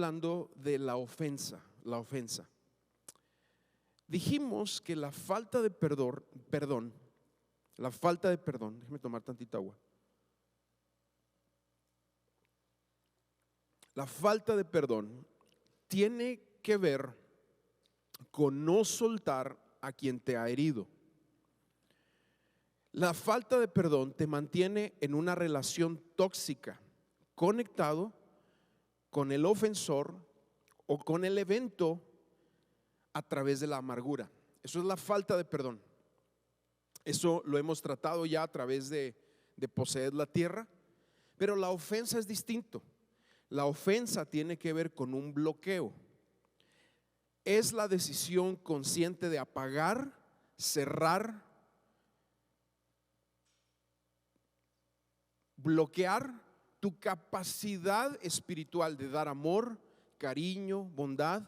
hablando de la ofensa. Dijimos que la falta de perdón, déjeme tomar tantita agua. La falta de perdón tiene que ver con no soltar a quien te ha herido. La falta de perdón te mantiene en una relación tóxica, conectado con el ofensor o con el evento a través de la amargura. Eso es la falta de perdón. Eso lo hemos tratado ya a través de poseer la tierra, pero la ofensa es distinto. La ofensa tiene que ver con un bloqueo. Es la decisión consciente de apagar, cerrar, bloquear tu capacidad espiritual de dar amor, cariño, bondad,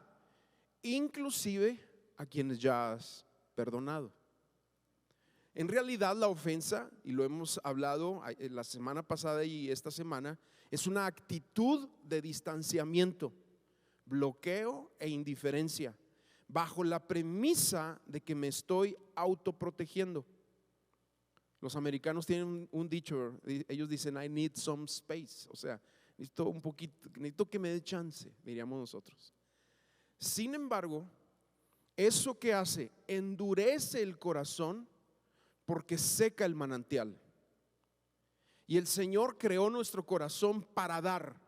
inclusive a quienes ya has perdonado. En realidad la ofensa, y lo hemos hablado la semana pasada y esta semana, es una actitud de distanciamiento, bloqueo e indiferencia, bajo la premisa de que me estoy autoprotegiendo. Los americanos tienen un dicho, ellos dicen I need some space, o sea, necesito un poquito, necesito que me dé chance, diríamos nosotros. Sin embargo, eso que hace endurece el corazón porque seca el manantial. Y el Señor creó nuestro corazón para dar,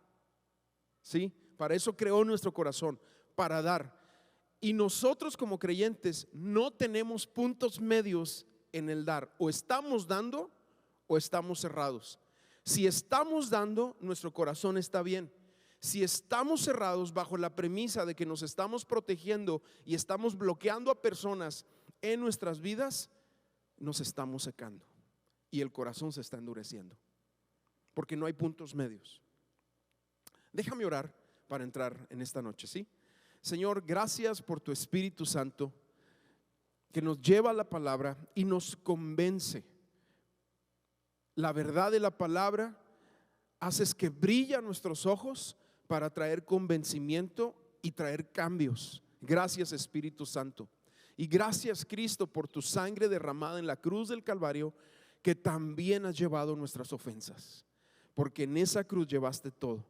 ¿sí? Para eso creó nuestro corazón, para dar. Y nosotros como creyentes no tenemos puntos medios en el dar. O estamos dando o estamos cerrados. Si estamos dando, nuestro corazón está bien. Si estamos cerrados bajo la premisa de que nos estamos protegiendo y estamos bloqueando a personas en nuestras vidas, nos estamos secando y el corazón se está endureciendo porque no hay puntos medios. Déjame orar para entrar en esta noche, ¿sí? Señor, gracias por tu Espíritu Santo que nos lleva a la palabra y nos convence. La verdad de la palabra haces que brillen nuestros ojos para traer convencimiento y traer cambios. Gracias, Espíritu Santo. Y gracias, Cristo, por tu sangre derramada en la cruz del Calvario, que también has llevado nuestras ofensas, porque en esa cruz llevaste todo.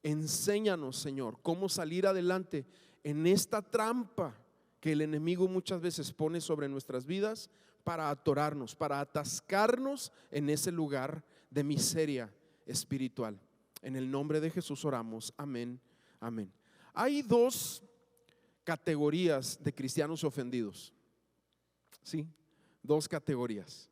Enséñanos, Señor, cómo salir adelante en esta trampa que el enemigo muchas veces pone sobre nuestras vidas para atorarnos, para atascarnos en ese lugar de miseria espiritual. En el nombre de Jesús oramos, amén, amén. Hay dos categorías de cristianos ofendidos, ¿sí? Dos categorías.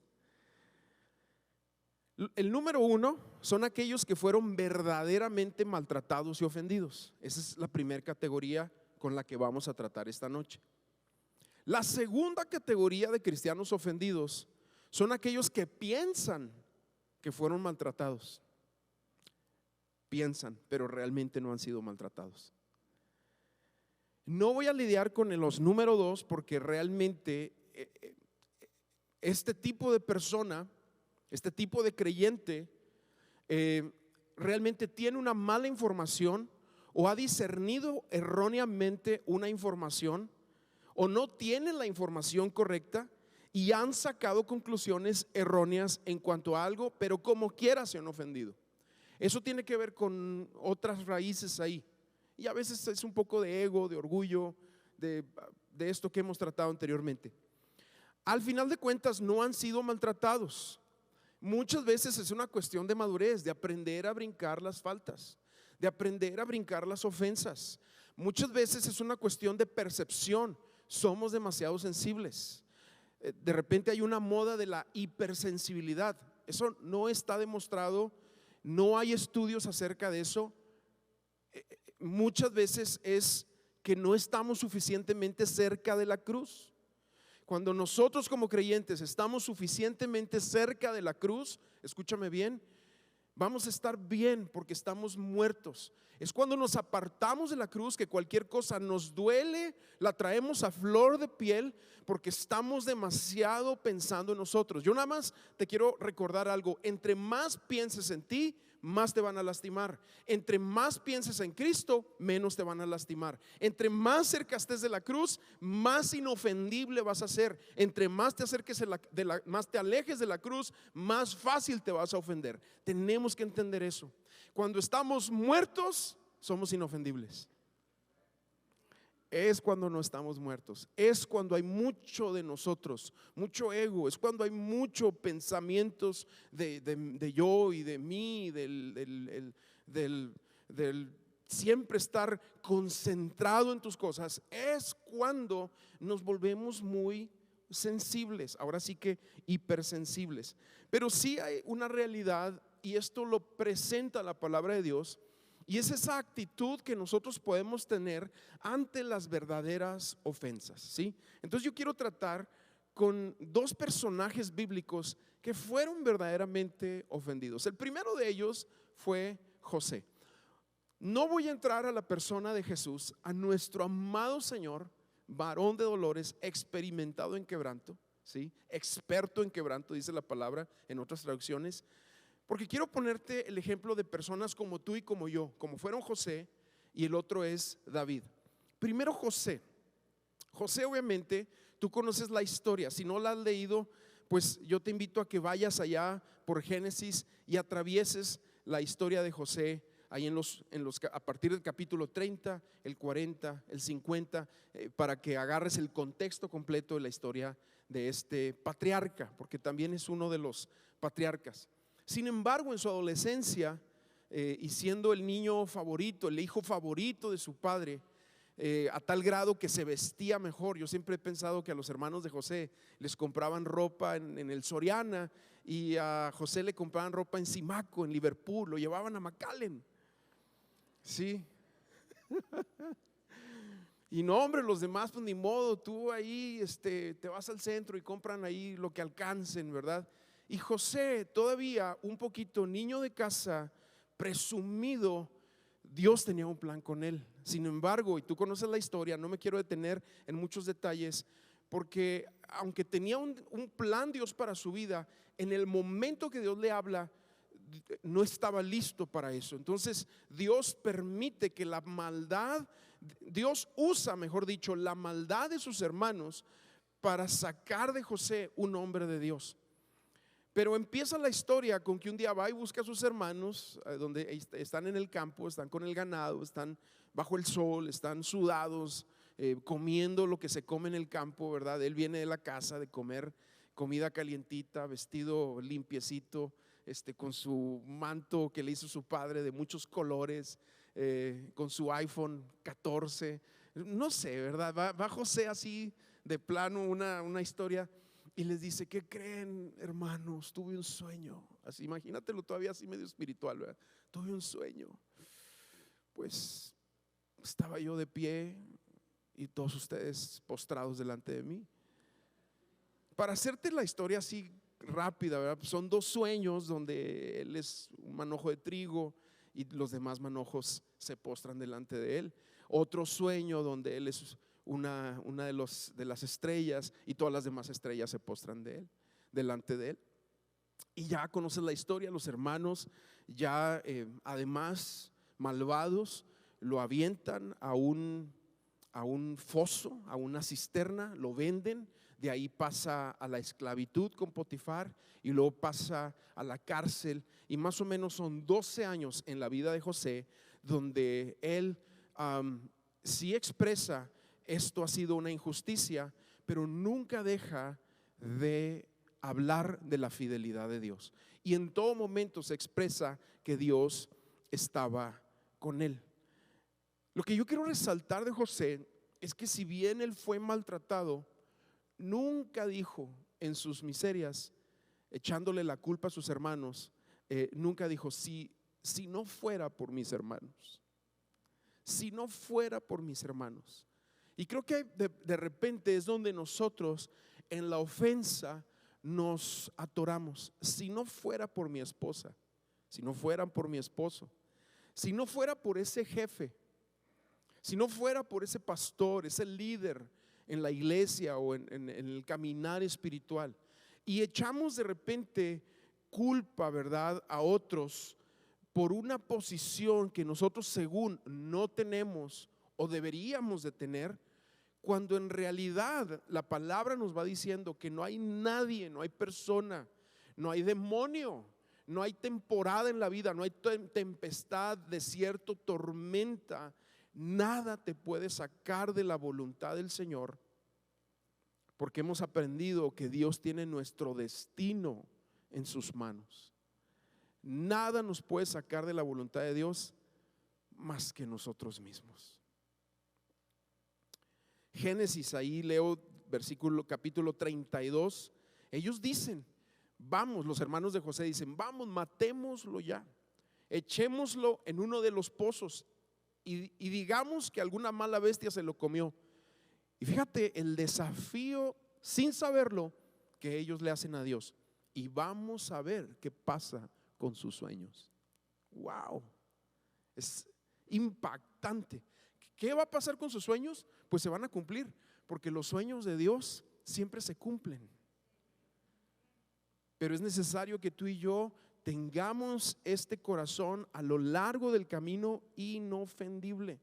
El número uno son aquellos que fueron verdaderamente maltratados y ofendidos. Esa es la primera categoría con la que vamos a tratar esta noche. La segunda categoría de cristianos ofendidos son aquellos que piensan que fueron maltratados. Piensan, pero realmente no han sido maltratados. No voy a lidiar con los número dos porque realmente este tipo de persona, este tipo de creyente realmente tiene una mala información o ha discernido erróneamente una información o no tienen la información correcta y han sacado conclusiones erróneas en cuanto a algo, pero como quiera se han ofendido. Eso tiene que ver con otras raíces ahí. Y a veces es un poco de ego, de orgullo, de esto que hemos tratado anteriormente. Al final de cuentas no han sido maltratados. Muchas veces es una cuestión de madurez, de aprender a brincar las faltas, de aprender a brincar las ofensas. Muchas veces es una cuestión de percepción. Somos demasiado sensibles. De repente hay una moda de la hipersensibilidad. Eso no está demostrado, no hay estudios acerca de eso. Muchas veces es que no estamos suficientemente cerca de la cruz. Cuando nosotros como creyentes estamos suficientemente cerca de la cruz, escúchame bien, vamos a estar bien porque estamos muertos. Es cuando nos apartamos de la cruz que cualquier cosa nos duele, la traemos a flor de piel porque estamos demasiado pensando en nosotros. Yo nada más te quiero recordar algo: entre más pienses en ti, más te van a lastimar. Entre más pienses en Cristo, menos te van a lastimar. Entre más cerca estés de la cruz, más inofendible vas a ser. Entre más te acerques más te alejes de la cruz, más fácil te vas a ofender. Tenemos que entender eso. Cuando estamos muertos, somos inofendibles. Es cuando no estamos muertos, es cuando hay mucho de nosotros, mucho ego, es cuando hay mucho pensamientos de yo y de mí, del siempre estar concentrado en tus cosas. Es cuando nos volvemos muy sensibles, ahora sí que hipersensibles. Pero sí hay una realidad, y esto lo presenta la palabra de Dios, y es esa actitud que nosotros podemos tener ante las verdaderas ofensas, ¿sí? Entonces yo quiero tratar con dos personajes bíblicos que fueron verdaderamente ofendidos. El primero de ellos fue José. No voy a entrar a la persona de Jesús, a nuestro amado Señor, varón de dolores, experimentado en quebranto, ¿sí? Experto en quebranto, dice la palabra en otras traducciones. Porque quiero ponerte el ejemplo de personas como tú y como yo, como fueron José, y el otro es David. Primero José. José, obviamente, tú conoces la historia. Si no la has leído, pues yo te invito a que vayas allá por Génesis y atravieses la historia de José ahí a partir del capítulo 30, el 40, el 50, para que agarres el contexto completo de la historia de este patriarca, porque también es uno de los patriarcas. Sin embargo, en su adolescencia, y siendo el niño favorito, el hijo favorito de su padre, a tal grado que se vestía mejor. Yo siempre he pensado que a los hermanos de José les compraban ropa en el Soriana, y a José le compraban ropa en Simaco, en Liverpool, lo llevaban a McAllen. Sí. Y no, hombre, los demás, pues ni modo, tú ahí te vas al centro y compran ahí lo que alcancen, ¿verdad? Y José, todavía un poquito niño de casa, presumido, Dios tenía un plan con él. Sin embargo, y tú conoces la historia, no me quiero detener en muchos detalles, porque aunque tenía un plan Dios para su vida, en el momento que Dios le habla, no estaba listo para eso. Entonces Dios permite que la maldad, Dios usa, mejor dicho, la maldad de sus hermanos para sacar de José un hombre de Dios. Pero empieza la historia con que un día va y busca a sus hermanos, donde están en el campo, están con el ganado, están bajo el sol, están sudados, comiendo lo que se come en el campo, ¿verdad? Él viene de la casa de comer comida calientita, vestido limpiecito, con su manto que le hizo su padre de muchos colores, con su iPhone 14, no sé, ¿verdad? Va José así de plano, una historia. Y les dice: ¿qué creen, hermanos? Tuve un sueño. Así, imagínatelo todavía así medio espiritual, ¿verdad? Tuve un sueño. Pues estaba yo de pie y todos ustedes postrados delante de mí. Para hacerte la historia así rápida, ¿verdad? Son dos sueños donde él es un manojo de trigo y los demás manojos se postran delante de él. Otro sueño donde él es una de las estrellas y todas las demás estrellas se postran delante de él. Y ya conoces la historia. Los hermanos ya además malvados lo avientan a un foso, a una cisterna, lo venden. De ahí pasa a la esclavitud con Potifar y luego pasa a la cárcel, y más o menos son 12 años en la vida de José donde él sí expresa: esto ha sido una injusticia, pero nunca deja de hablar de la fidelidad de Dios, y en todo momento se expresa que Dios estaba con él. Lo que yo quiero resaltar de José es que si bien él fue maltratado, nunca dijo en sus miserias, echándole la culpa a sus hermanos, nunca dijo: si no fuera por mis hermanos, si no fuera por mis hermanos. Y creo que de repente es donde nosotros en la ofensa nos atoramos. Si no fuera por mi esposa, si no fueran por mi esposo, si no fuera por ese jefe, si no fuera por ese pastor, ese líder en la iglesia o en el caminar espiritual, y echamos de repente culpa, ¿verdad?, a otros por una posición que nosotros según no tenemos o deberíamos de tener, cuando en realidad la palabra nos va diciendo que no hay nadie, no hay persona, no hay demonio, no hay temporada en la vida, no hay tempestad, desierto, tormenta, nada te puede sacar de la voluntad del Señor, porque hemos aprendido que Dios tiene nuestro destino en sus manos. Nada nos puede sacar de la voluntad de Dios más que nosotros mismos. Génesis, ahí leo capítulo 32. Ellos dicen, vamos, los hermanos de José dicen, vamos, matémoslo ya, echémoslo en uno de los pozos y digamos que alguna mala bestia se lo comió. Y fíjate el desafío, sin saberlo, que ellos le hacen a Dios. Y vamos a ver qué pasa con sus sueños. Wow, es impactante. ¿Qué va a pasar con sus sueños? Pues se van a cumplir, porque los sueños de Dios siempre se cumplen. Pero es necesario que tú y yo tengamos este corazón a lo largo del camino inofendible.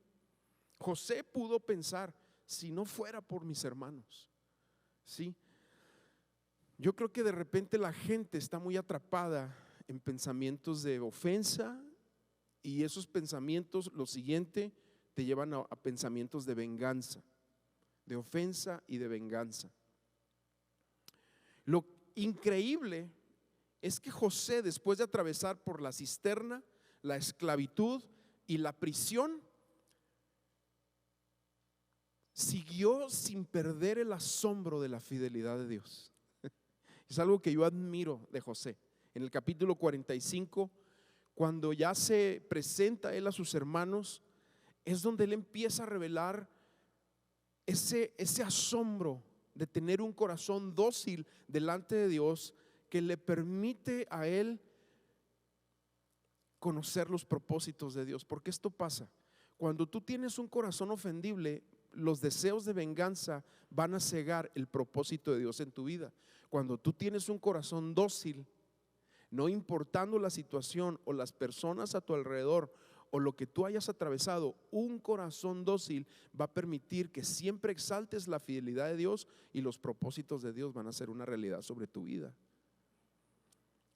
José pudo pensar, si no fuera por mis hermanos, ¿sí? Yo creo que de repente la gente está muy atrapada en pensamientos de ofensa, y esos pensamientos, lo siguiente, te llevan a pensamientos de venganza, de ofensa y de venganza. Lo increíble es que José, después de atravesar por la cisterna, la esclavitud y la prisión, siguió sin perder el asombro de la fidelidad de Dios. Es algo que yo admiro de José. En el capítulo 45, cuando ya se presenta él a sus hermanos, es donde él empieza a revelar ese asombro de tener un corazón dócil delante de Dios, que le permite a él conocer los propósitos de Dios. Porque esto pasa, cuando tú tienes un corazón ofendible, los deseos de venganza van a cegar el propósito de Dios en tu vida. Cuando tú tienes un corazón dócil, no importando la situación o las personas a tu alrededor o lo que tú hayas atravesado, un corazón dócil va a permitir que siempre exaltes la fidelidad de Dios, y los propósitos de Dios van a ser una realidad sobre tu vida.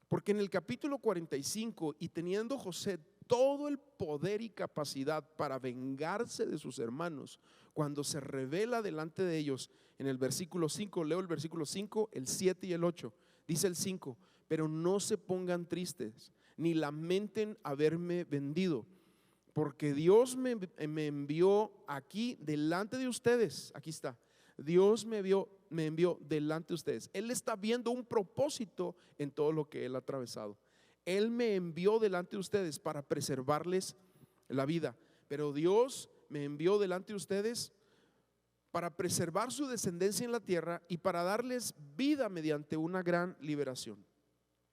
Porque en el capítulo 45, y teniendo José todo el poder y capacidad para vengarse de sus hermanos, cuando se revela delante de ellos, en el versículo 5, leo el versículo 5, el 7 y el 8, dice el 5: pero no se pongan tristes, ni lamenten haberme vendido, porque Dios me envió aquí delante de ustedes. Aquí está, Dios me envió delante de ustedes. Él está viendo un propósito en todo lo que él ha atravesado. Él me envió delante de ustedes para preservarles la vida, pero Dios me envió delante de ustedes para preservar su descendencia en la tierra y para darles vida mediante una gran liberación.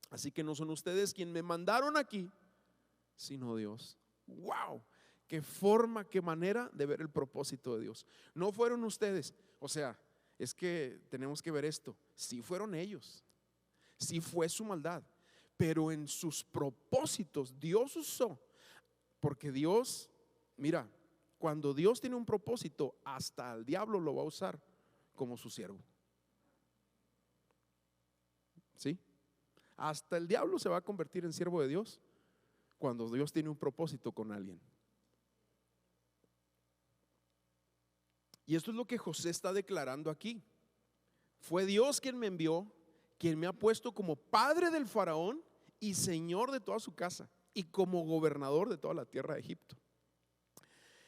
Así que no son ustedes quienes me mandaron aquí, sino Dios. ¡Wow! Qué forma, qué manera de ver el propósito de Dios. No fueron ustedes. O sea, es que tenemos que ver esto. Sí fueron ellos, sí fue su maldad, pero en sus propósitos Dios usó. Porque Dios, mira, cuando Dios tiene un propósito, hasta el diablo lo va a usar como su siervo. ¿Sí? Hasta el diablo se va a convertir en siervo de Dios cuando Dios tiene un propósito con alguien. Y esto es lo que José está declarando aquí. Fue Dios quien me envió, quien me ha puesto como padre del faraón y señor de toda su casa, y como gobernador de toda la tierra de Egipto.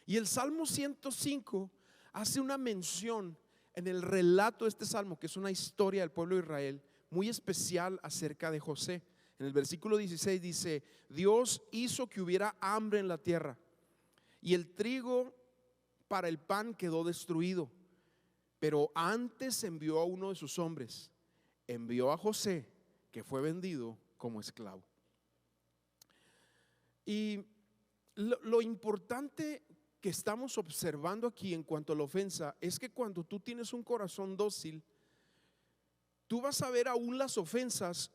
Y el Salmo 105 hace una mención en el relato de este salmo, que es una historia del pueblo de Israel muy especial acerca de José. En el versículo 16 dice: Dios hizo que hubiera hambre en la tierra, y el trigo para el pan quedó destruido, pero antes envió a uno de sus hombres, envió a José, que fue vendido como esclavo. Y lo importante que estamos observando aquí en cuanto a la ofensa es que cuando tú tienes un corazón dócil, tú vas a ver aún las ofensas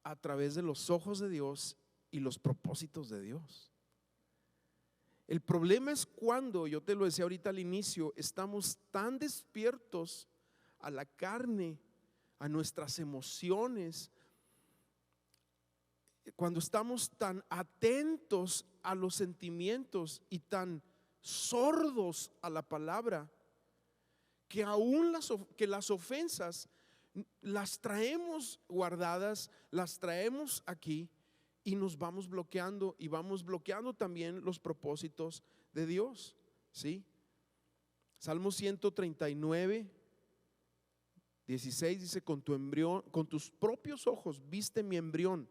a través de los ojos de Dios y los propósitos de Dios. El problema es cuando, yo te lo decía ahorita al inicio, estamos tan despiertos a la carne, a nuestras emociones, cuando estamos tan atentos a los sentimientos y tan sordos a la palabra, que aún las ofensas las traemos guardadas, las traemos aquí y nos vamos bloqueando y vamos bloqueando también los propósitos de Dios, ¿sí? Salmo 139, 16 dice: con tu embrión, con tus propios ojos viste mi embrión.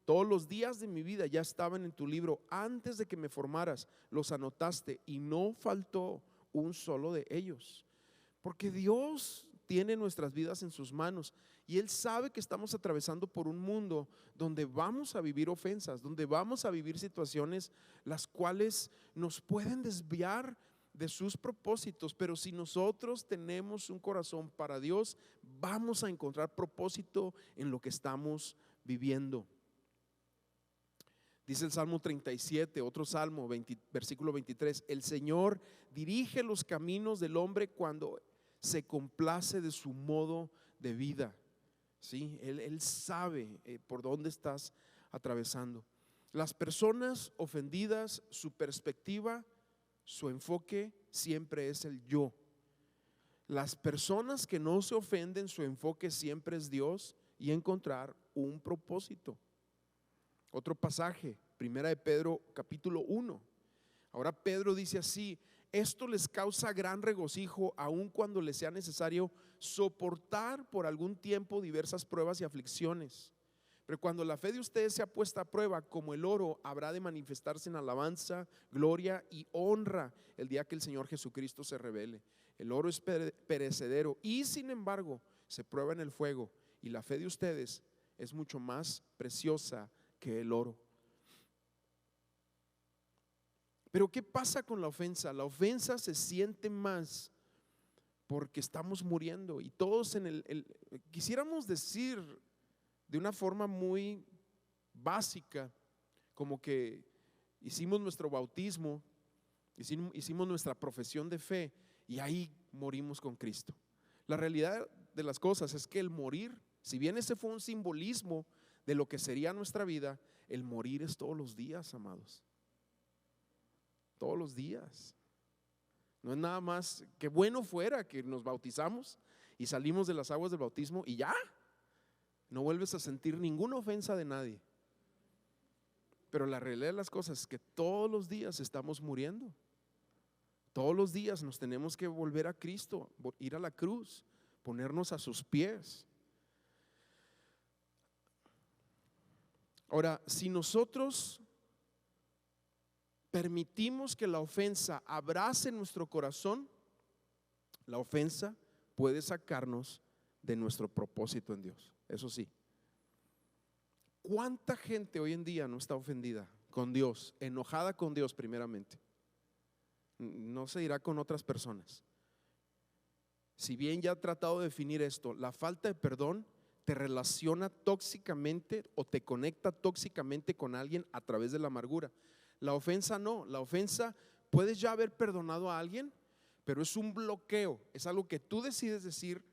Todos los días de mi vida ya estaban en tu libro. Antes de que me formaras, los anotaste y no faltó un solo de ellos. Porque Dios tiene nuestras vidas en sus manos y Él sabe que estamos atravesando por un mundo donde vamos a vivir ofensas, donde vamos a vivir situaciones las cuales nos pueden desviar de sus propósitos. Pero si nosotros tenemos un corazón para Dios, vamos a encontrar propósito en lo que estamos viviendo. Dice el Salmo 37, otro salmo, versículo 23: el Señor dirige los caminos del hombre cuando se complace de su modo de vida. ¿Sí? Él sabe por dónde estás atravesando. Las personas ofendidas, su perspectiva, su enfoque siempre es el yo. Las personas que no se ofenden, su enfoque siempre es Dios y encontrar un propósito. Otro pasaje, Primera de Pedro capítulo 1. Ahora Pedro dice así: esto les causa gran regocijo, aun cuando les sea necesario soportar por algún tiempo diversas pruebas y aflicciones. Pero cuando la fe de ustedes sea puesta a prueba, como el oro, habrá de manifestarse en alabanza, gloria y honra el día que el Señor Jesucristo se revele. El oro es perecedero y sin embargo se prueba en el fuego, y la fe de ustedes es mucho más preciosa que el oro. Pero ¿qué pasa con la ofensa? La ofensa se siente más porque estamos muriendo y todos quisiéramos decir de una forma muy básica, como que hicimos nuestro bautismo, hicimos nuestra profesión de fe y ahí morimos con Cristo. La realidad de las cosas es que el morir, si bien ese fue un simbolismo de lo que sería nuestra vida, el morir es todos los días, amados. Todos los días. No es nada más, que bueno fuera que nos bautizamos y salimos de las aguas del bautismo y ya no vuelves a sentir ninguna ofensa de nadie. Pero la realidad de las cosas es que todos los días estamos muriendo. Todos los días nos tenemos que volver a Cristo, ir a la cruz, ponernos a sus pies. Ahora, si nosotros permitimos que la ofensa abrace nuestro corazón, la ofensa puede sacarnos de nuestro propósito en Dios. Eso sí. ¿Cuánta gente hoy en día no está ofendida con Dios, enojada con Dios primeramente? No se dirá con otras personas. Si bien ya he tratado de definir esto, la falta de perdón te relaciona tóxicamente o te conecta tóxicamente con alguien a través de la amargura. La ofensa no, la ofensa puedes ya haber perdonado a alguien, pero es un bloqueo, es algo que tú decides decir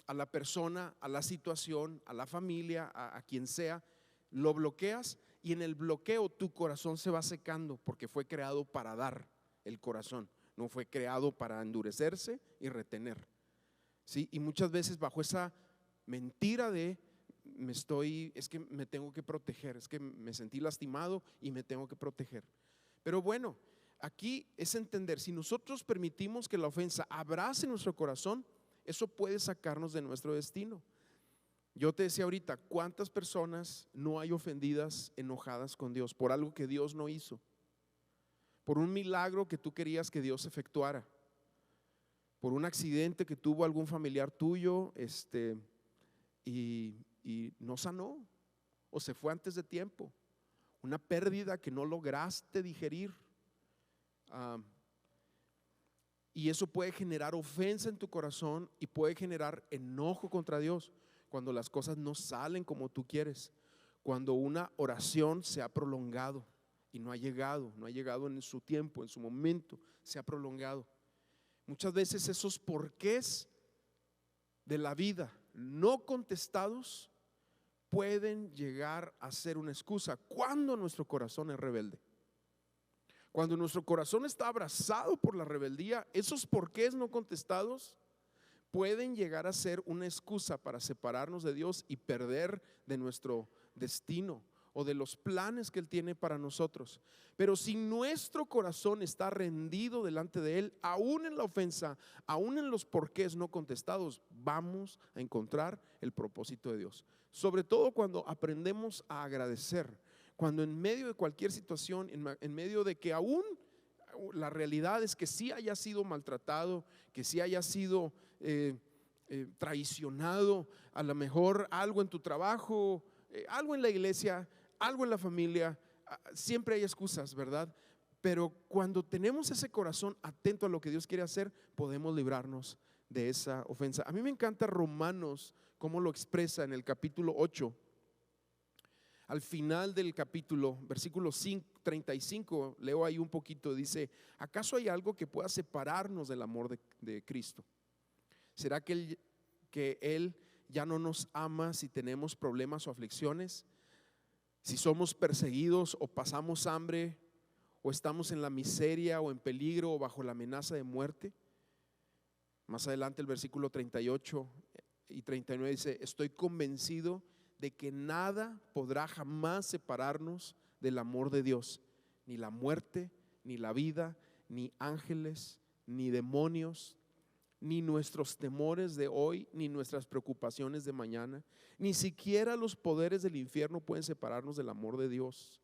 a la persona, a la situación, a la familia, a quien sea, lo bloqueas y en el bloqueo tu corazón se va secando porque fue creado para dar el corazón, no fue creado para endurecerse y retener. ¿Sí? Y muchas veces bajo esa mentira de es que me tengo que proteger, es que me sentí lastimado y me tengo que proteger. Pero bueno, aquí es entender, si nosotros permitimos que la ofensa abrace nuestro corazón, eso puede sacarnos de nuestro destino. Yo te decía ahorita, ¿cuántas personas no hay ofendidas, enojadas con Dios por algo que Dios no hizo? Por un milagro que tú querías que Dios efectuara, por un accidente que tuvo algún familiar tuyo, y no sanó o se fue antes de tiempo, una pérdida que no lograste digerir, y eso puede generar ofensa en tu corazón y puede generar enojo contra Dios cuando las cosas no salen como tú quieres, cuando una oración se ha prolongado y no ha llegado en su tiempo, en su momento, se ha prolongado. Muchas veces esos porqués de la vida no contestados pueden llegar a ser una excusa cuando nuestro corazón es rebelde. Cuando nuestro corazón está abrazado por la rebeldía, esos porqués no contestados pueden llegar a ser una excusa para separarnos de Dios y perder de nuestro destino o de los planes que Él tiene para nosotros. Pero si nuestro corazón está rendido delante de Él, aún en la ofensa, aún en los porqués no contestados, vamos a encontrar el propósito de Dios. Sobre todo cuando aprendemos a agradecer, cuando en medio de cualquier situación, en medio de que aún la realidad es que sí haya sido maltratado, que sí haya sido traicionado, a lo mejor algo en tu trabajo, algo en la iglesia, algo en la familia, siempre hay excusas, ¿verdad? Pero cuando tenemos ese corazón atento a lo que Dios quiere hacer, podemos librarnos de esa ofensa. A mí me encanta Romanos, cómo lo expresa en el capítulo 8. Al final del capítulo, versículo 35, leo ahí un poquito, dice: ¿acaso hay algo que pueda separarnos del amor de Cristo? ¿Será que Él ya no nos ama si tenemos problemas o aflicciones? Si somos perseguidos o pasamos hambre, o estamos en la miseria o en peligro o bajo la amenaza de muerte. Más adelante el versículo 38 y 39 dice: estoy convencido de que nada podrá jamás separarnos del amor de Dios, ni la muerte, ni la vida, ni ángeles, ni demonios, ni nuestros temores de hoy, ni nuestras preocupaciones de mañana, ni siquiera los poderes del infierno pueden separarnos del amor de Dios.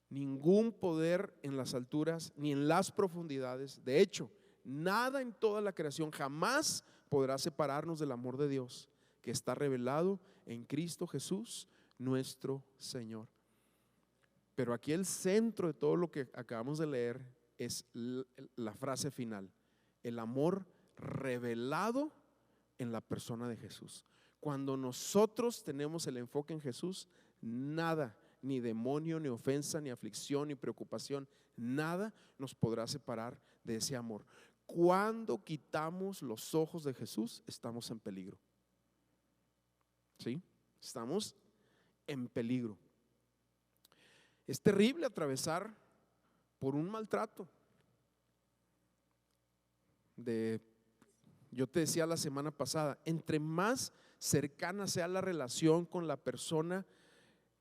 Ningún poder en las alturas ni en las profundidades, de hecho, nada en toda la creación jamás podrá separarnos del amor de Dios, que está revelado en Cristo Jesús, nuestro Señor. Pero aquí el centro de todo lo que acabamos de leer es la frase final: el amor revelado en la persona de Jesús. Cuando nosotros tenemos el enfoque en Jesús, nada, ni demonio, ni ofensa, ni aflicción, ni preocupación, nada nos podrá separar de ese amor. Cuando quitamos los ojos de Jesús, estamos en peligro. ¿Sí? Estamos en peligro. Es terrible atravesar por un maltrato. Yo te decía la semana pasada, entre más cercana sea la relación con la persona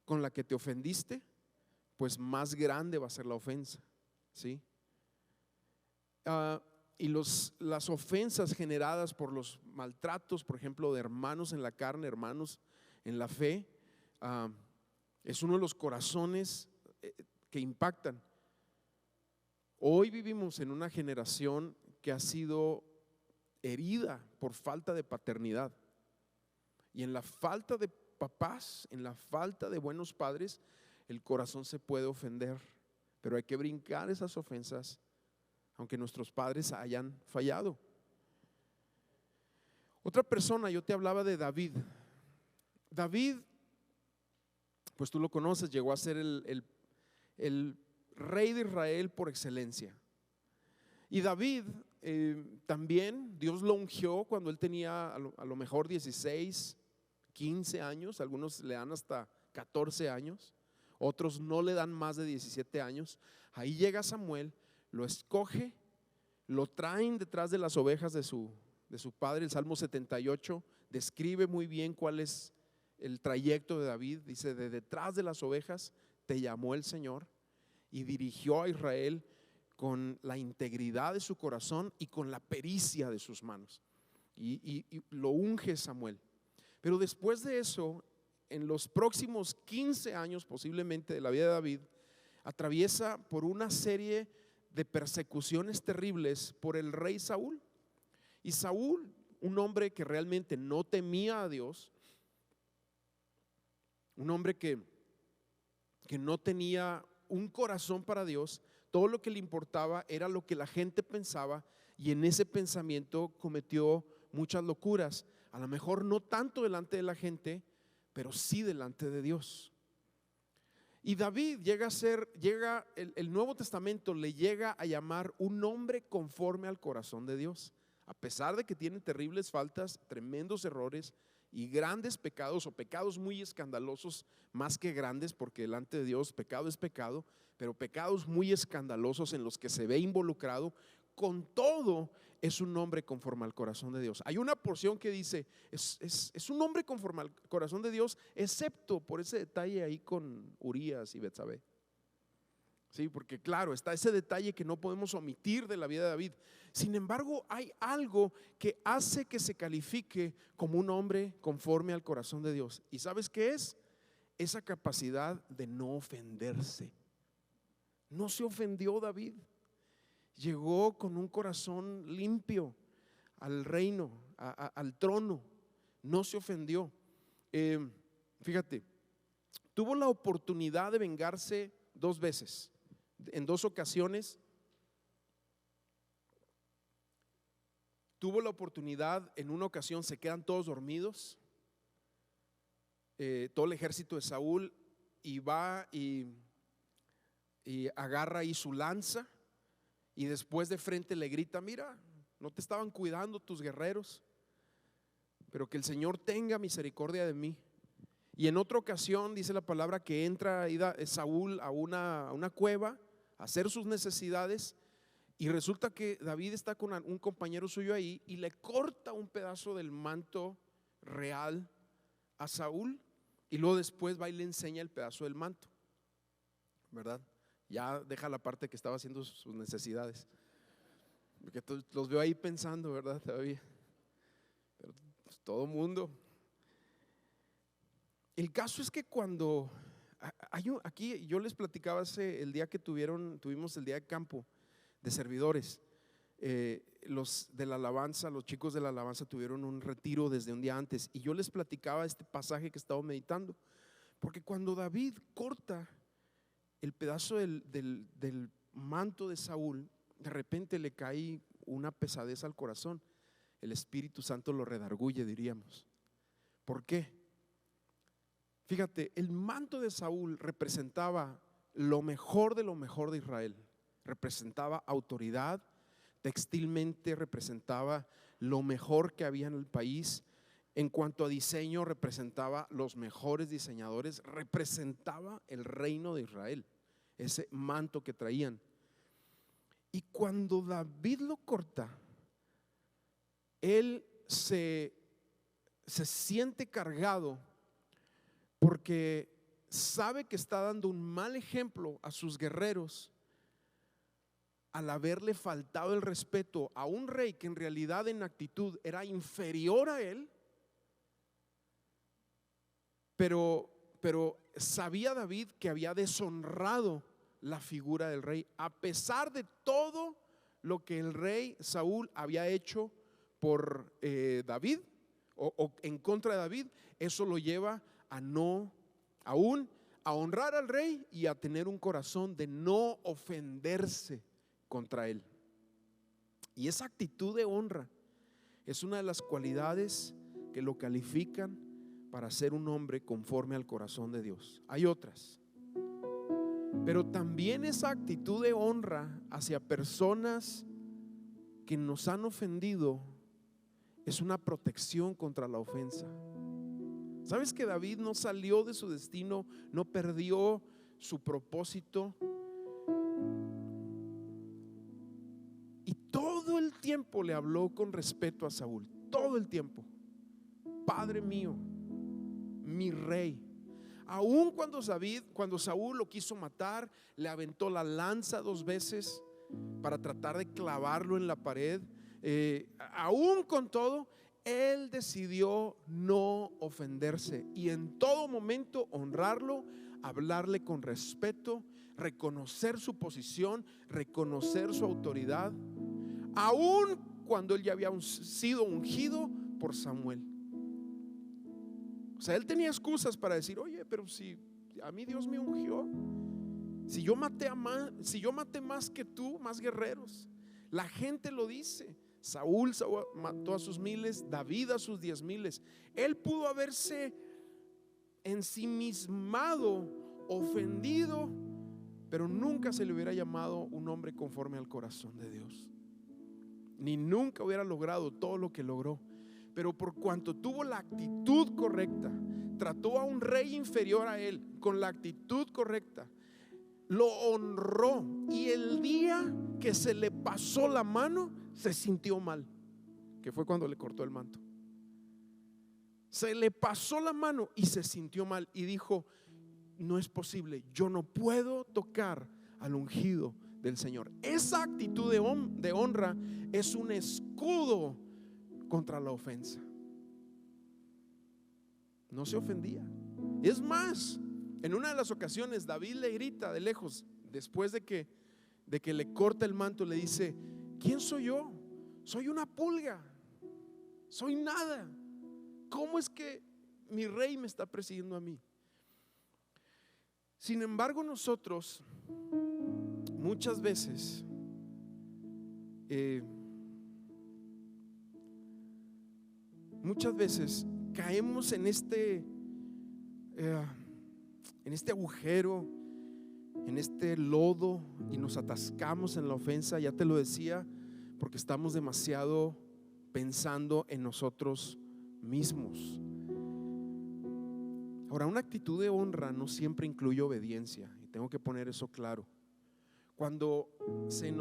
con la que te ofendiste, pues más grande va a ser la ofensa, ¿sí? Y las ofensas generadas por los maltratos, por ejemplo, de hermanos en la carne, hermanos en la fe, es uno de los corazones que impactan. Hoy vivimos en una generación que ha sido herida por falta de paternidad, y en la falta de papás, en la falta de buenos padres, el corazón se puede ofender, pero hay que brincar esas ofensas aunque nuestros padres hayan fallado. Otra persona, yo te hablaba de David. David, pues tú lo conoces, llegó a ser el rey de Israel por excelencia. Y David también, Dios lo ungió cuando él tenía a lo mejor 16, 15 años, algunos le dan hasta 14 años, otros no le dan más de 17 años. Ahí llega Samuel, lo escoge, lo traen detrás de las ovejas de su padre. El Salmo 78 describe muy bien cuál es el trayecto de David. Dice: de detrás de las ovejas te llamó el Señor, y dirigió a Israel con la integridad de su corazón y con la pericia de sus manos. Y lo unge Samuel. Pero después de eso, en los próximos 15 años posiblemente de la vida de David, atraviesa por una serie de persecuciones terribles por el rey Saúl. Y Saúl, un hombre que realmente no temía a Dios, un hombre que no tenía un corazón para Dios, todo lo que le importaba era lo que la gente pensaba, y en ese pensamiento cometió muchas locuras. A lo mejor no tanto delante de la gente, pero sí delante de Dios. Y David el Nuevo Testamento le llega a llamar un hombre conforme al corazón de Dios, a pesar de que tiene terribles faltas, tremendos errores y grandes pecados, o pecados muy escandalosos, más que grandes, porque delante de Dios pecado es pecado, pero pecados muy escandalosos en los que se ve involucrado. Con todo, es un hombre conforme al corazón de Dios. Hay una porción que dice, es un hombre conforme al corazón de Dios, excepto por ese detalle ahí con Urías y Betsabé. Sí, porque claro, está ese detalle que no podemos omitir de la vida de David. Sin embargo, hay algo que hace que se califique como un hombre conforme al corazón de Dios. ¿Y sabes qué es? Esa capacidad de no ofenderse. No se ofendió David. Llegó con un corazón limpio al reino, al trono. No se ofendió. Fíjate, tuvo la oportunidad de vengarse 2 veces. En 2 ocasiones tuvo la oportunidad. En una ocasión se quedan todos dormidos, todo el ejército de Saúl, y va y agarra ahí su lanza, y después de frente le grita: mira, no te estaban cuidando tus guerreros, pero que el Señor tenga misericordia de mí. Y en otra ocasión dice la palabra que entra Saúl a una cueva a hacer sus necesidades, y resulta que David está con un compañero suyo ahí y le corta un pedazo del manto real a Saúl, y luego después va y le enseña el pedazo del manto, ¿verdad? Ya deja la parte que estaba haciendo sus necesidades, porque los veo ahí pensando, ¿verdad? Todavía, pero pues, todo mundo. El caso es que cuando aquí yo les platicaba el día que tuvimos el día de campo de servidores, los de la alabanza, los chicos de la alabanza tuvieron un retiro desde un día antes, y yo les platicaba este pasaje que estaba meditando, porque cuando David corta el pedazo del manto de Saúl, de repente le cae una pesadez al corazón. El Espíritu Santo lo redarguye, diríamos. ¿Por qué? Fíjate, el manto de Saúl representaba lo mejor de Israel. Representaba autoridad, textilmente representaba lo mejor que había en el país. En cuanto a diseño, representaba los mejores diseñadores, representaba el reino de Israel, ese manto que traían. Y cuando David lo corta, él se siente cargado, porque sabe que está dando un mal ejemplo a sus guerreros al haberle faltado el respeto a un rey que en realidad en actitud era inferior a él. Pero sabía David que había deshonrado la figura del rey, a pesar de todo lo que el rey Saúl había hecho por David o en contra de David. Eso lo lleva a a honrar al rey y a tener un corazón de no ofenderse contra él. Y esa actitud de honra es una de las cualidades que lo califican para ser un hombre conforme al corazón de Dios. Hay otras, pero también esa actitud de honra hacia personas que nos han ofendido es una protección contra la ofensa. ¿Sabes que David no salió de su destino, no perdió su propósito? Y todo el tiempo le habló con respeto a Saúl, todo el tiempo: Padre mío, mi rey. Aun cuando Saúl lo quiso matar, le aventó la lanza 2 veces para tratar de clavarlo en la pared. Aún con todo, él decidió no ofenderse y en todo momento honrarlo, hablarle con respeto, reconocer su posición, reconocer su autoridad, aún cuando él ya había sido ungido por Samuel. O sea, él tenía excusas para decir: oye, pero si a mí Dios me ungió, si yo maté más que tú, más guerreros. La gente lo dice. Saúl mató a sus 1000, David a sus 10,000. Él pudo haberse ensimismado, ofendido, pero nunca se le hubiera llamado un hombre conforme al corazón de Dios, ni nunca hubiera logrado todo lo que logró. Pero por cuanto tuvo la actitud correcta, trató a un rey inferior a él con la actitud correcta, lo honró, y el día que se le pasó la mano se sintió mal, que fue cuando le cortó el manto. Se le pasó la mano y se sintió mal y dijo: no es posible, yo no puedo tocar al ungido del Señor. Esa actitud de honra es un escudo contra la ofensa. No se ofendía. Es más, en una de las ocasiones David le grita de lejos, después de que le corta el manto, le dice: ¿quién soy yo? Soy una pulga, soy nada. ¿Cómo es que mi rey me está persiguiendo a mí? Sin embargo, nosotros muchas veces caemos en este agujero, en este lodo, y nos atascamos en la ofensa. Ya te lo decía, porque estamos demasiado pensando en nosotros mismos. Ahora, una actitud de honra no siempre incluye obediencia, y tengo que poner eso claro. Cuando se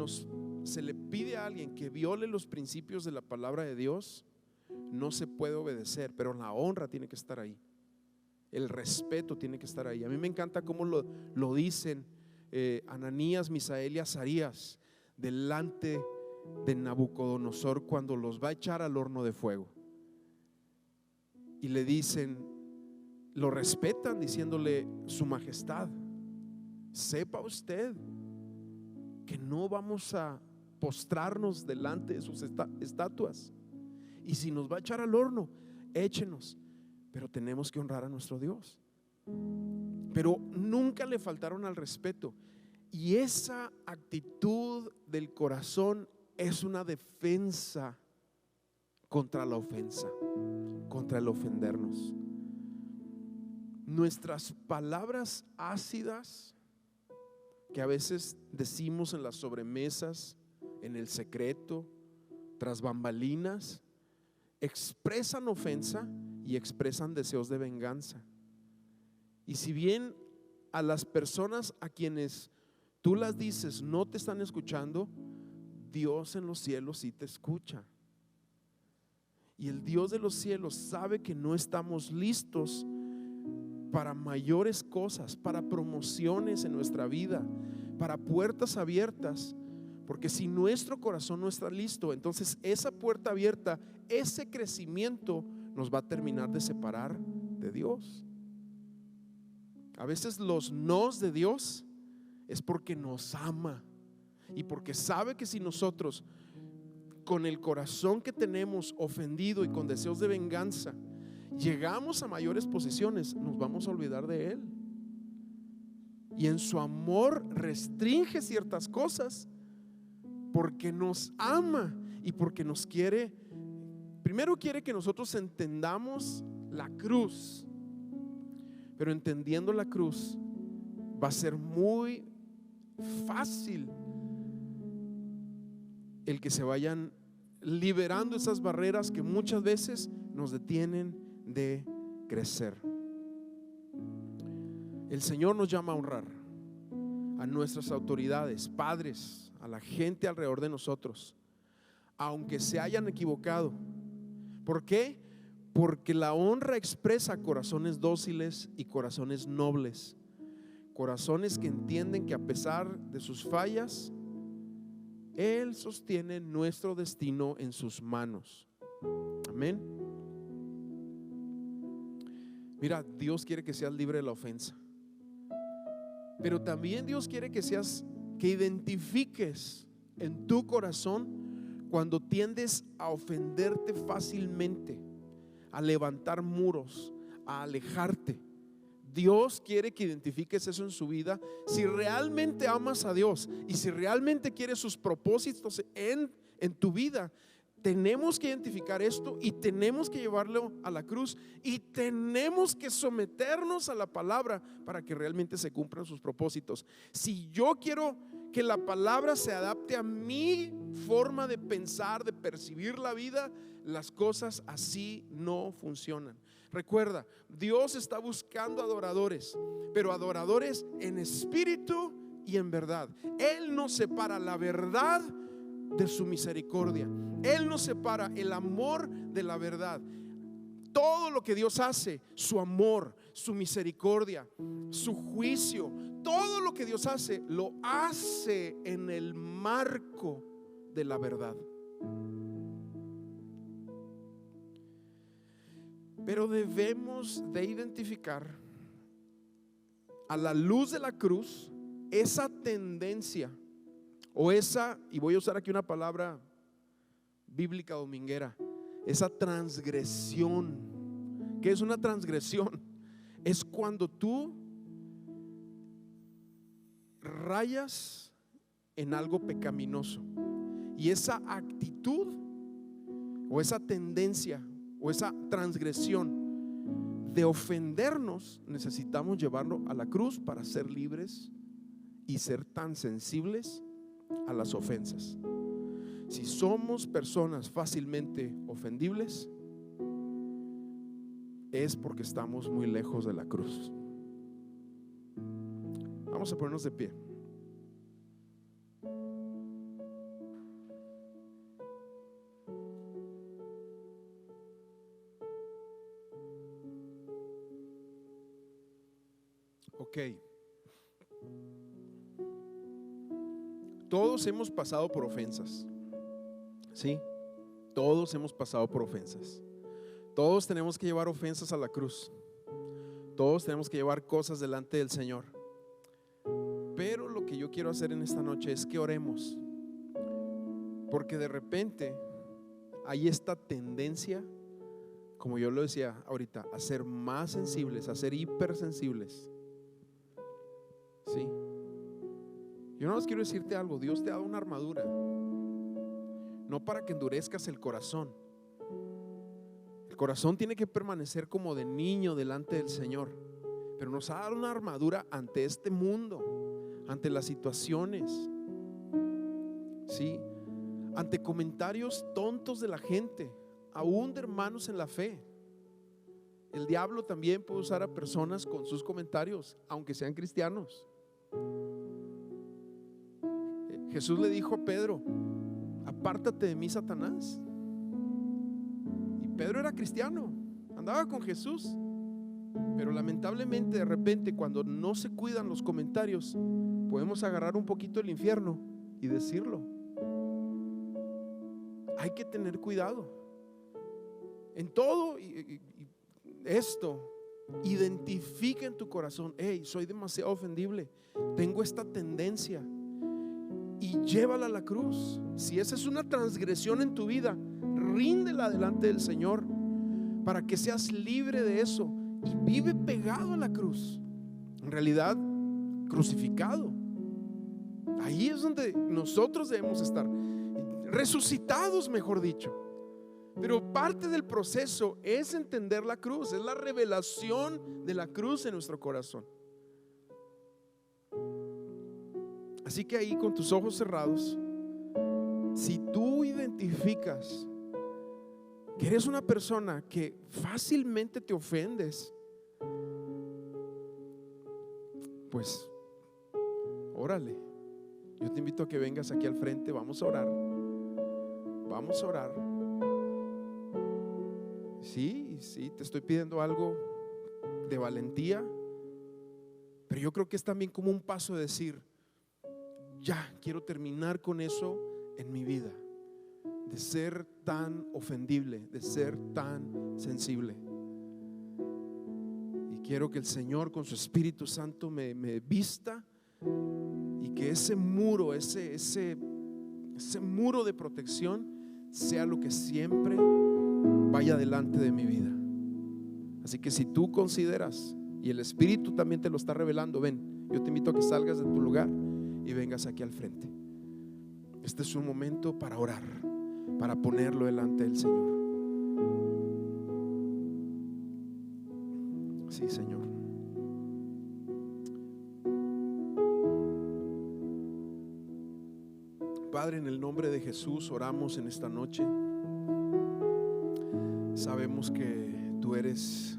le pide a alguien que viole los principios de la palabra de Dios, no se puede obedecer, pero la honra tiene que estar ahí, el respeto tiene que estar ahí. A mí me encanta cómo lo dicen Ananías, Misael y Azarías delante de Nabucodonosor cuando los va a echar al horno de fuego, y le dicen, lo respetan diciéndole: su majestad, sepa usted que no vamos a postrarnos delante de sus estatuas, y si nos va a echar al horno, échenos, pero tenemos que honrar a nuestro Dios. Pero nunca le faltaron al respeto, y esa actitud del corazón es una defensa contra la ofensa, contra el ofendernos. Nuestras palabras ácidas que a veces decimos en las sobremesas, en el secreto, tras bambalinas, expresan ofensa y expresan deseos de venganza. Y si bien a las personas a quienes tú las dices no te están escuchando, Dios en los cielos sí te escucha. Y el Dios de los cielos sabe que no estamos listos para mayores cosas, para promociones en nuestra vida, para puertas abiertas, porque si nuestro corazón no está listo, entonces esa puerta abierta, ese crecimiento nos va a terminar de separar de Dios. A veces los nos de Dios es porque nos ama y porque sabe que si nosotros, con el corazón que tenemos ofendido y con deseos de venganza, llegamos a mayores posiciones, nos vamos a olvidar de Él. Y en su amor restringe ciertas cosas porque nos ama y porque nos quiere. Primero quiere que nosotros entendamos la cruz, pero entendiendo la cruz va a ser muy fácil el que se vayan liberando esas barreras que muchas veces nos detienen de crecer. El Señor nos llama a honrar a nuestras autoridades, padres, a la gente alrededor de nosotros, aunque se hayan equivocado. ¿Por qué? Porque la honra expresa corazones dóciles y corazones nobles, corazones que entienden que a pesar de sus fallas, Él sostiene nuestro destino en sus manos. Amén. Mira, Dios quiere que seas libre de la ofensa, pero también Dios quiere que identifiques en tu corazón cuando tiendes a ofenderte fácilmente, a levantar muros, a alejarte. Dios quiere que identifiques eso en su vida. Si realmente amas a Dios y si realmente quieres sus propósitos en tu vida, tenemos que identificar esto y tenemos que llevarlo a la cruz y tenemos que someternos a la palabra para que realmente se cumplan sus propósitos. Si yo quiero que la palabra se adapte a mi forma de pensar, de percibir la vida, las cosas así no funcionan. Recuerda, Dios está buscando adoradores, pero adoradores en espíritu y en verdad. Él no separa la verdad de su misericordia. Él no separa el amor de la verdad. Todo lo que Dios hace, su amor, su misericordia, su juicio, todo lo que Dios hace, lo hace en el marco de la verdad. Pero debemos de identificar a la luz de la cruz esa tendencia o esa, y voy a usar aquí una palabra bíblica dominguera, esa transgresión. ¿Qué es una transgresión? Es cuando tú rayas en algo pecaminoso y esa actitud o esa tendencia o esa transgresión de ofendernos, necesitamos llevarlo a la cruz para ser libres y ser tan sensibles a las ofensas. Si somos personas fácilmente ofendibles, es porque estamos muy lejos de la cruz. Vamos a ponernos de pie. Ok. Todos hemos pasado por ofensas. Sí, todos hemos pasado por ofensas. Todos tenemos que llevar ofensas a la cruz. Todos tenemos que llevar cosas delante del Señor. Pero lo que yo quiero hacer en esta noche es que oremos, porque de repente hay esta tendencia, como yo lo decía ahorita, a ser más sensibles, a ser hipersensibles. Sí. Yo no les quiero decirte algo. Dios te ha dado una armadura, no para que endurezcas el corazón. El corazón tiene que permanecer como de niño delante del Señor, pero nos ha dado una armadura ante este mundo, ante las situaciones, sí, ante comentarios tontos de la gente, aún de hermanos en la fe. El diablo también puede usar a personas con sus comentarios, aunque sean cristianos. Jesús le dijo a Pedro: apártate de mí, Satanás. Y Pedro era cristiano, andaba con Jesús, pero lamentablemente de repente, cuando no se cuidan los comentarios, podemos agarrar un poquito el infierno y decirlo. Hay que tener cuidado en todo. Y esto, identifica en tu corazón: hey, soy demasiado ofendible, tengo esta tendencia, y llévala a la cruz. Si esa es una transgresión en tu vida, ríndela delante del Señor para que seas libre de eso y vive pegado a la cruz, en realidad crucificado. Ahí es donde nosotros debemos estar, resucitados, mejor dicho. Pero parte del proceso es entender la cruz, es la revelación de la cruz en nuestro corazón. Así que ahí, con tus ojos cerrados, si tú identificas que eres una persona que fácilmente te ofendes, pues órale. Yo te invito a que vengas aquí al frente. Vamos a orar. Vamos a orar. Sí, te estoy pidiendo algo de valentía, pero yo creo que es también como un paso de decir: ya quiero terminar con eso en mi vida, de ser tan ofendible, de ser tan sensible. Y quiero que el Señor con su Espíritu Santo me vista, y que ese muro, ese muro de protección sea lo que siempre vaya delante de mi vida. Así que si tú consideras, y el Espíritu también te lo está revelando, ven, yo te invito a que salgas de tu lugar y vengas aquí al frente. Este es un momento para orar, para ponerlo delante del Señor. Sí, Señor. Padre, en el nombre de Jesús oramos en esta noche. Sabemos que tú eres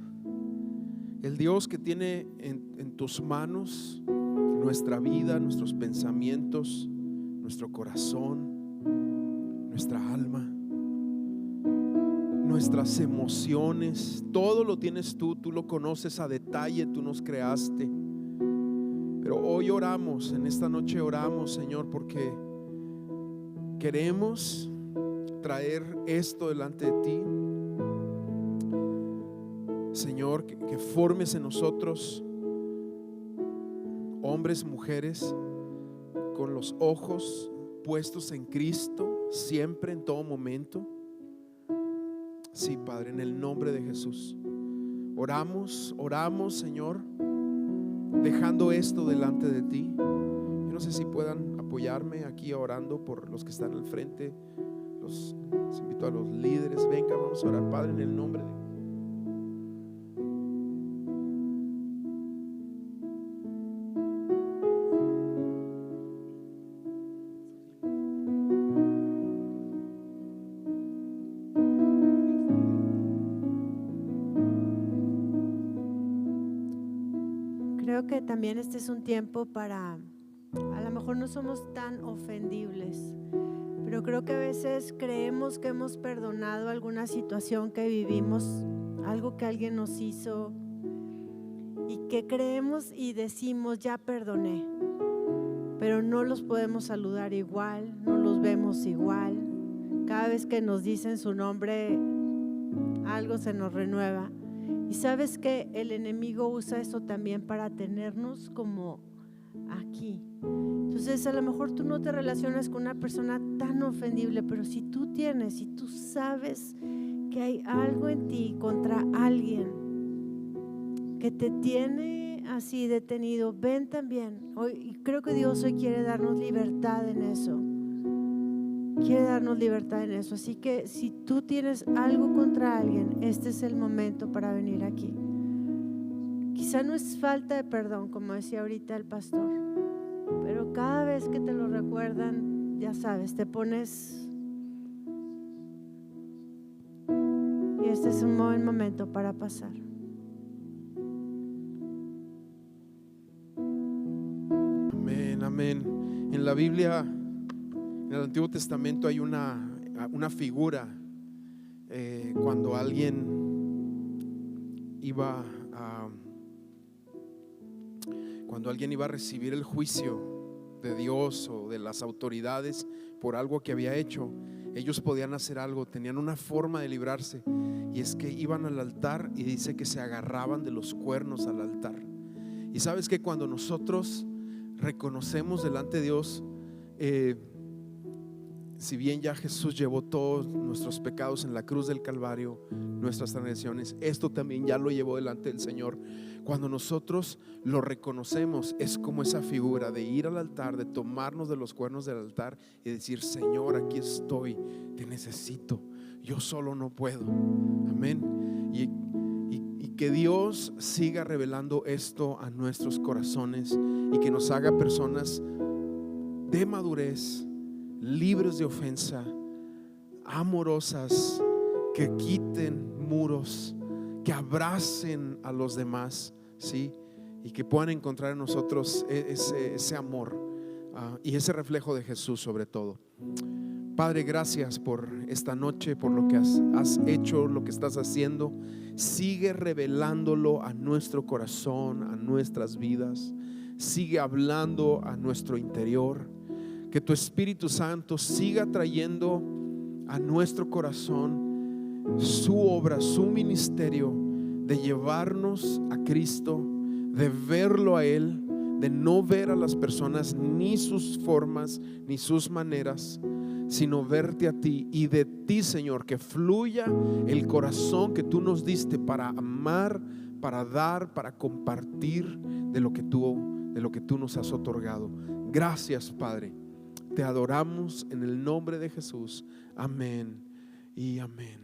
el Dios que tiene en tus manos nuestra vida, nuestros pensamientos, nuestro corazón, nuestra alma, nuestras emociones. Todo lo tienes tú lo conoces a detalle, tú nos creaste. Pero hoy oramos, en esta noche oramos, Señor, porque queremos traer esto delante de ti, Señor, que formes en nosotros hombres, mujeres, con los ojos puestos en Cristo, siempre, en todo momento. Sí, Padre, en el nombre de Jesús oramos, Señor, dejando esto delante de ti. Yo no sé si puedan apoyarme aquí orando por los que están al frente. Los invito a los líderes, venga, vamos a orar, Padre, en el nombre de Creo que también este es un tiempo para, a lo mejor no somos tan ofendibles, pero creo que a veces creemos que hemos perdonado alguna situación que vivimos, algo que alguien nos hizo, y que creemos y decimos ya perdoné, pero no los podemos saludar igual, no los vemos igual. Cada vez que nos dicen su nombre, algo se nos renueva. Y sabes que el enemigo usa eso también para tenernos como aquí. Entonces a lo mejor tú no te relacionas con una persona tan ofendible, pero si tú sabes que hay algo en ti contra alguien que te tiene así detenido, ven también. Hoy creo que Dios hoy quiere darnos libertad en eso. Quiere darnos libertad en eso. Así que si tú tienes algo contra alguien, este es el momento para venir aquí. Quizá no es falta de perdón, como decía ahorita el pastor, pero cada vez que te lo recuerdan, ya sabes, te pones. Y este es un buen momento para pasar. Amén, amén. En la Biblia, en el Antiguo Testamento hay una figura cuando alguien iba a recibir el juicio de Dios o de las autoridades por algo que había hecho. Ellos podían hacer algo, tenían una forma de librarse, y es que iban al altar y dice que se agarraban de los cuernos al altar. Y sabes que cuando nosotros reconocemos delante de Dios, si bien ya Jesús llevó todos nuestros pecados en la cruz del Calvario, nuestras transgresiones, esto también ya lo llevó delante del Señor. Cuando nosotros lo reconocemos, es como esa figura de ir al altar, de tomarnos de los cuernos del altar y decir: Señor, aquí estoy, te necesito, yo solo no puedo. Amén. Y que Dios siga revelando esto a nuestros corazones y que nos haga personas de madurez, libres de ofensa, amorosas, que quiten muros, que abracen a los demás, ¿sí? Y que puedan encontrar en nosotros ese amor y ese reflejo de Jesús sobre todo. Padre, gracias por esta noche, por lo que has hecho, lo que estás haciendo. Sigue revelándolo a nuestro corazón, a nuestras vidas. Sigue hablando a nuestro interior. Que tu Espíritu Santo siga trayendo a nuestro corazón su obra, su ministerio de llevarnos a Cristo, de verlo a Él, de no ver a las personas ni sus formas ni sus maneras, sino verte a ti, y de ti, Señor, que fluya el corazón que tú nos diste para amar, para dar, para compartir de lo que tú nos has otorgado. Gracias, Padre. te adoramos en el nombre de Jesús. Amén y amén.